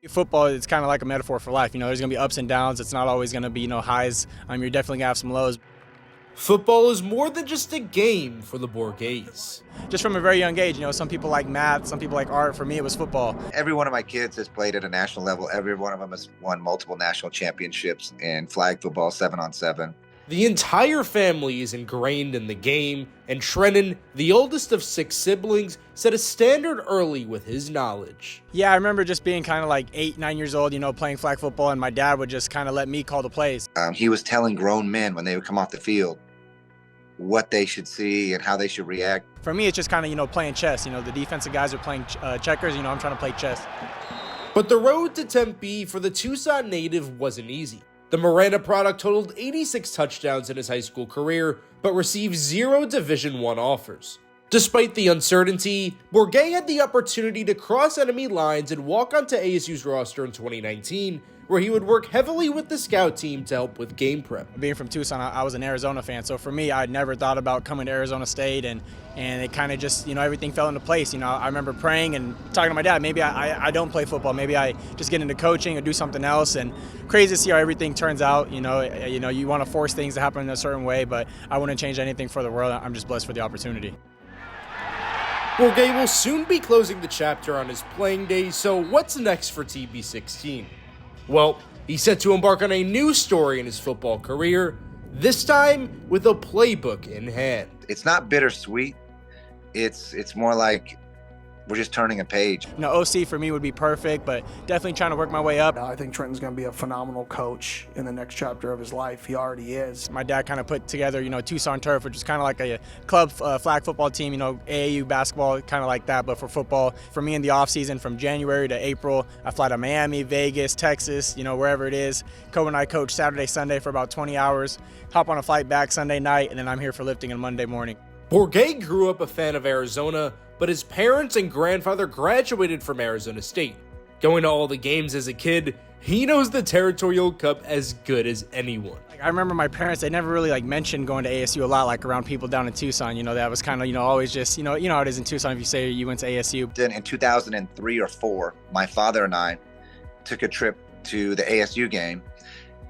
Football is kind of like a metaphor for life. There's going to be ups and downs. It's not always going to be, highs. You're definitely going to have some lows. Football is more than just a game for the Bourguets. Just from a very young age, some people like math, some people like art. For me, it was football. Every one of my kids has played at a national level. Every one of them has won multiple national championships in flag football, 7-on-7. The entire family is ingrained in the game, and Trenton, the oldest of 6 siblings, set a standard early with his knowledge. Yeah, I remember just being kind of like 8, 9 years old, playing flag football, and my dad would just kind of let me call the plays. He was telling grown men when they would come off the field what they should see and how they should react. For me, it's just kind of, playing chess. The defensive guys are playing checkers. I'm trying to play chess. But the road to Tempe for the Tucson native wasn't easy. The Miranda product totaled 86 touchdowns in his high school career, but received 0 Division I offers. Despite the uncertainty, Bourguet had the opportunity to cross enemy lines and walk onto ASU's roster in 2019, where he would work heavily with the scout team to help with game prep. Being from Tucson, I was an Arizona fan, so for me, I'd never thought about coming to Arizona State, and it kind of just, everything fell into place. I remember praying and talking to my dad, maybe I don't play football, maybe I just get into coaching or do something else, and crazy to see how everything turns out. You want to force things to happen in a certain way, but I wouldn't change anything for the world. I'm just blessed for the opportunity. Bourguet will soon be closing the chapter on his playing days, so what's next for TB16? Well, he's set to embark on a new story in his football career, this time with a playbook in hand. It's not bittersweet. It's more like we're just turning a page. OC for me would be perfect, but definitely trying to work my way up. I think Trenton's going to be a phenomenal coach in the next chapter of his life. He already is. My dad kind of put together, Tucson Turf, which is kind of like a club flag football team, AAU basketball, kind of like that, but for football. For me in the off season, from January to April, I fly to Miami, Vegas, Texas, wherever it is. Kobe and I coach Saturday, Sunday for about 20 hours, hop on a flight back Sunday night, and then I'm here for lifting on Monday morning. Bourguet grew up a fan of Arizona, but his parents and grandfather graduated from Arizona State. Going to all the games as a kid, he knows the Territorial Cup as good as anyone. I remember my parents, they never really mentioned going to ASU a lot, around people down in Tucson. That was kind of, always just, how it is in Tucson if you say you went to ASU. Then in 2003 or 4, my father and I took a trip to the ASU game.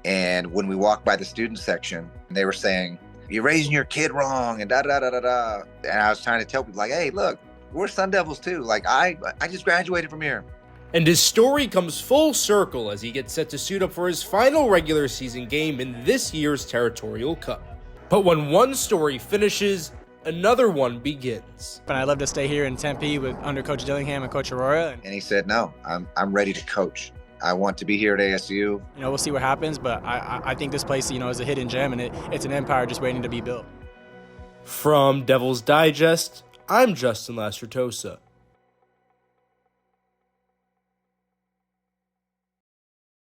And when we walked by the student section, they were saying, "You're raising your kid wrong," and da-da-da-da-da. And I was trying to tell people, hey, look, we're Sun Devils too. I just graduated from here. And his story comes full circle as he gets set to suit up for his final regular season game in this year's Territorial Cup. But when one story finishes, another one begins. And I love to stay here in Tempe under Coach Dillingham and Coach Aurora. And he said, no, I'm ready to coach. I want to be here at ASU. We'll see what happens, but I think this place, is a hidden gem, and it's an empire just waiting to be built. From Devil's Digest, I'm Justin Lastratosa.